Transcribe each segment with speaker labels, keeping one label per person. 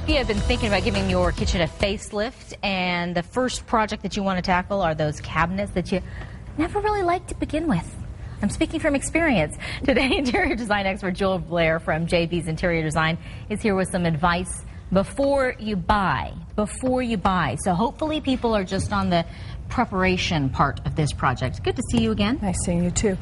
Speaker 1: Well, if you have been thinking about giving your kitchen a facelift and the first project that you want to tackle are those cabinets that you never really liked to begin with. I'm speaking from experience. Today, interior design expert Joel Blair from JB's Interior Design is here with some advice before you buy. So hopefully people are just on the preparation part of this project. Good to see you again.
Speaker 2: Nice seeing you too.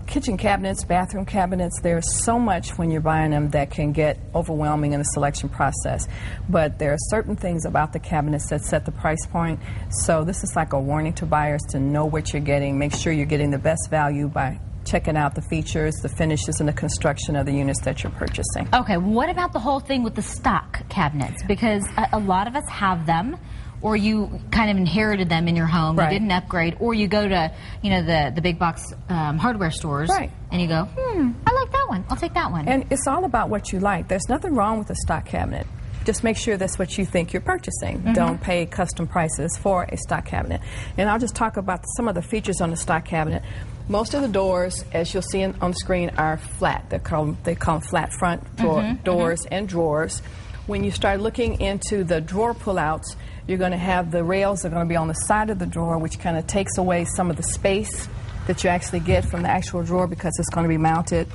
Speaker 2: Kitchen cabinets, bathroom cabinets, there's so much when you're buying them that can get overwhelming in the selection process. But there are certain things about the cabinets that set the price point. So this is like a warning to buyers to know what you're getting. Make sure you're getting the best value by checking out the features, the finishes, and the construction of the units that you're purchasing.
Speaker 1: Okay, what about the whole thing with the stock cabinets? Because a lot of us have them, or you kind of inherited them in your home,
Speaker 2: right.
Speaker 1: You didn't upgrade, or you go to, you know, the big box hardware stores,
Speaker 2: right.
Speaker 1: And you go, I like that one, I'll take that one.
Speaker 2: And it's all about what you like. There's nothing wrong with a stock cabinet. Just make sure that's what you think you're purchasing. Mm-hmm. Don't pay custom prices for a stock cabinet. And I'll just talk about some of the features on the stock cabinet. Most of the doors, as you'll see on the screen, are flat. They call them flat front doors and drawers. When you start looking into the drawer pullouts, you're going to have the rails that are going to be on the side of the drawer, which kind of takes away some of the space that you actually get from the actual drawer because it's going to be mounted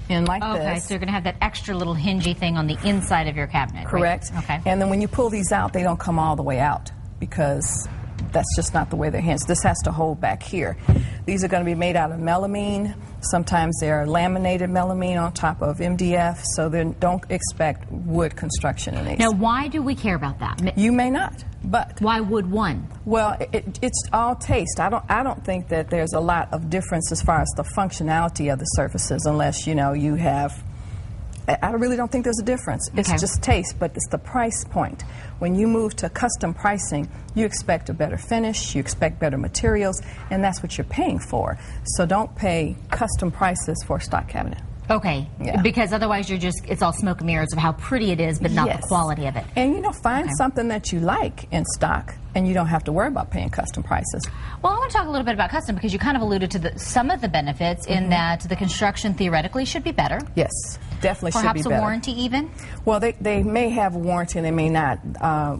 Speaker 2: in like this.
Speaker 1: Okay, so you're going to have that extra little hingy thing on the inside of your cabinet.
Speaker 2: Correct.
Speaker 1: Right? Okay.
Speaker 2: And then when you pull these out, they don't come all the way out because that's just not the way they're hinged. This has to hold back here. These are going to be made out of melamine. Sometimes they're laminated melamine on top of MDF, so then don't expect wood construction in these.
Speaker 1: Now, why do we care about that?
Speaker 2: You may not, but
Speaker 1: why would one?
Speaker 2: Well, it's all taste. I don't think that there's a lot of difference as far as the functionality of the surfaces, unless you have. I really don't think there's a difference. It's just taste, but it's the price point. When you move to custom pricing, you expect a better finish, you expect better materials, and that's what you're paying for. So don't pay custom prices for a stock cabinet.
Speaker 1: Okay, because otherwise it's all smoke and mirrors of how pretty it is, but not the quality of it.
Speaker 2: And find something that you like in stock, and you don't have to worry about paying custom prices.
Speaker 1: Well, I want to talk a little bit about custom because you kind of alluded to some of the benefits in that the construction theoretically should be better.
Speaker 2: Yes, definitely should be better.
Speaker 1: Perhaps a warranty even?
Speaker 2: Well, they may have a warranty and they may not.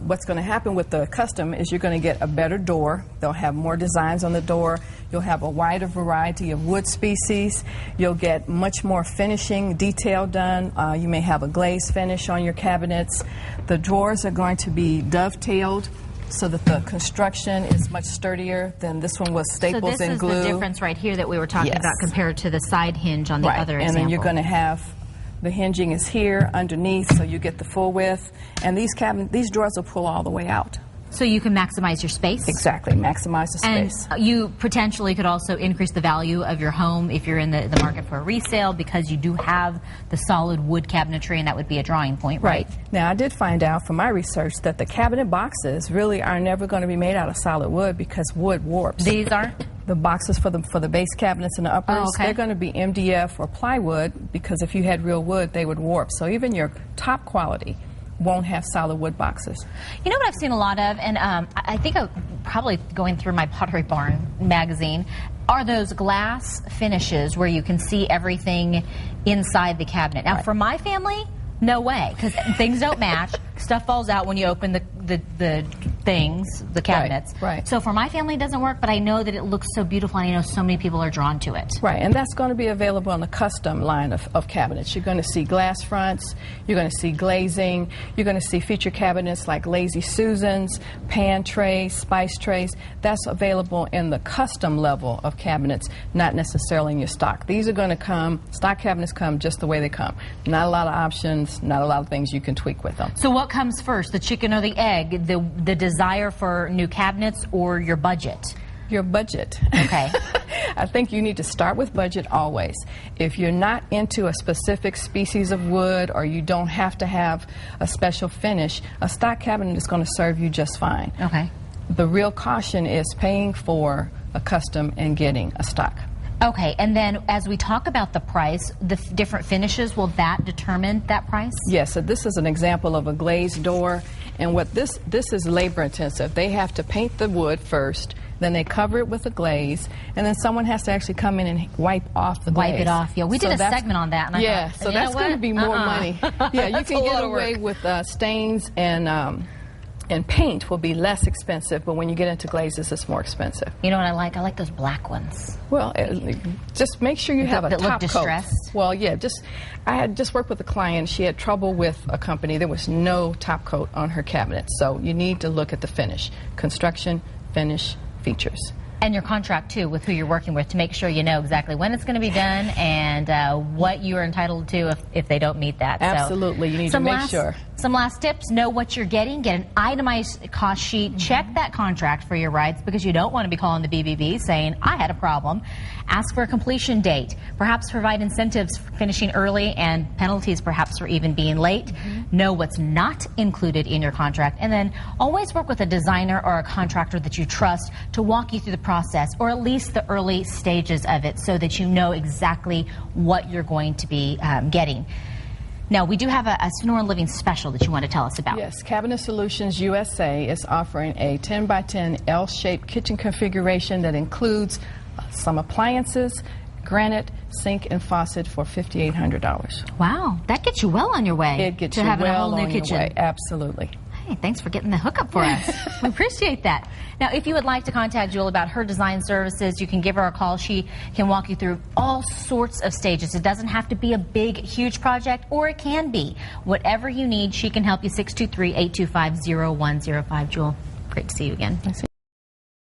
Speaker 2: What's going to happen with the custom is you're going to get a better door. They'll have more designs on the door. You'll have a wider variety of wood species. You'll get much more finishing detail done. You may have a glaze finish on your cabinets. The drawers are going to be dovetailed so that the construction is much sturdier than this one was staples and glue.
Speaker 1: So this is the difference right here that we were talking about compared to the side hinge on the other example.
Speaker 2: And then you're going to have the hinging is here underneath, so you get the full width. And these drawers will pull all the way out.
Speaker 1: So you can maximize your space?
Speaker 2: Exactly, maximize the space.
Speaker 1: And you potentially could also increase the value of your home if you're in the market for a resale because you do have the solid wood cabinetry, and that would be a drawing point, right?
Speaker 2: Now, I did find out from my research that the cabinet boxes really are never going to be made out of solid wood because wood warps.
Speaker 1: These aren't?
Speaker 2: The boxes for the base cabinets and the uppers, they're going to be MDF or plywood because if you had real wood, they would warp. So even your top quality won't have solid wood boxes.
Speaker 1: You know what I've seen a lot of, and I think I'm probably going through my Pottery Barn magazine, are those glass finishes where you can see everything inside the cabinet. Now, for my family, no way, because things don't match. Stuff falls out when you open the things, the cabinets.
Speaker 2: Right.
Speaker 1: So for my family, it doesn't work, but I know that it looks so beautiful, and I know so many people are drawn to it.
Speaker 2: Right, and that's going to be available on the custom line of cabinets. You're going to see glass fronts, you're going to see glazing, you're going to see feature cabinets like Lazy Susans, pan trays, spice trays. That's available in the custom level of cabinets, not necessarily in your stock. These are going to come, stock cabinets come just the way they come. Not a lot of options, not a lot of things you can tweak with them.
Speaker 1: So what comes first, the chicken or the egg, the desire for new cabinets or your budget?
Speaker 2: Your budget.
Speaker 1: Okay.
Speaker 2: I think you need to start with budget always. If you're not into a specific species of wood or you don't have to have a special finish, a stock cabinet is going to serve you just fine.
Speaker 1: Okay.
Speaker 2: The real caution is paying for a custom and getting a stock.
Speaker 1: Okay, and then as we talk about the price, the different finishes, will that determine that price?
Speaker 2: Yes, so this is an example of a glazed door, And what this is labor intensive. They have to paint the wood first, then they cover it with a glaze, and then someone has to actually come in and wipe off the glaze.
Speaker 1: Wipe it off. Yeah, we did a segment on that. And
Speaker 2: yeah,
Speaker 1: I thought,
Speaker 2: so that's going to be more money. Yeah, you can get away with stains and paint will be less expensive, but when you get into glazes, it's more expensive.
Speaker 1: You know what I like? I like those black ones.
Speaker 2: Well, just make sure you have a top coat.
Speaker 1: That look distressed?
Speaker 2: Well, yeah, I had just worked with a client. She had trouble with a company. There was no top coat on her cabinet, so you need to look at the finish. Construction, finish, features.
Speaker 1: And your contract, too, with who you're working with, to make sure you know exactly when it's going to be done and what you are entitled to if they don't meet that.
Speaker 2: Absolutely. You need to make sure.
Speaker 1: Some last tips. Know what you're getting. Get an itemized cost sheet. Check that contract for your rights, because you don't want to be calling the BBB saying, I had a problem. Ask for a completion date. Perhaps provide incentives for finishing early and penalties perhaps for even being late. Know what's not included in your contract. And then always work with a designer or a contractor that you trust to walk you through the process, or at least the early stages of it, so that you know exactly what you're going to be getting. Now, we do have a Sonora Living special that you want to tell us about.
Speaker 2: Yes, Cabinet Solutions USA is offering a 10 by 10 L-shaped kitchen configuration that includes some appliances, granite, sink, and faucet for $5,800.
Speaker 1: Wow, that gets you well on your way.
Speaker 2: It gets you well on your way, absolutely.
Speaker 1: Hey, thanks for getting the hookup for us. We appreciate that. Now, if you would like to contact Jewel about her design services, you can give her a call. She can walk you through all sorts of stages. It doesn't have to be a big, huge project, or it can be. Whatever you need, she can help you. 623-825-0105. Jewel, great to see you again.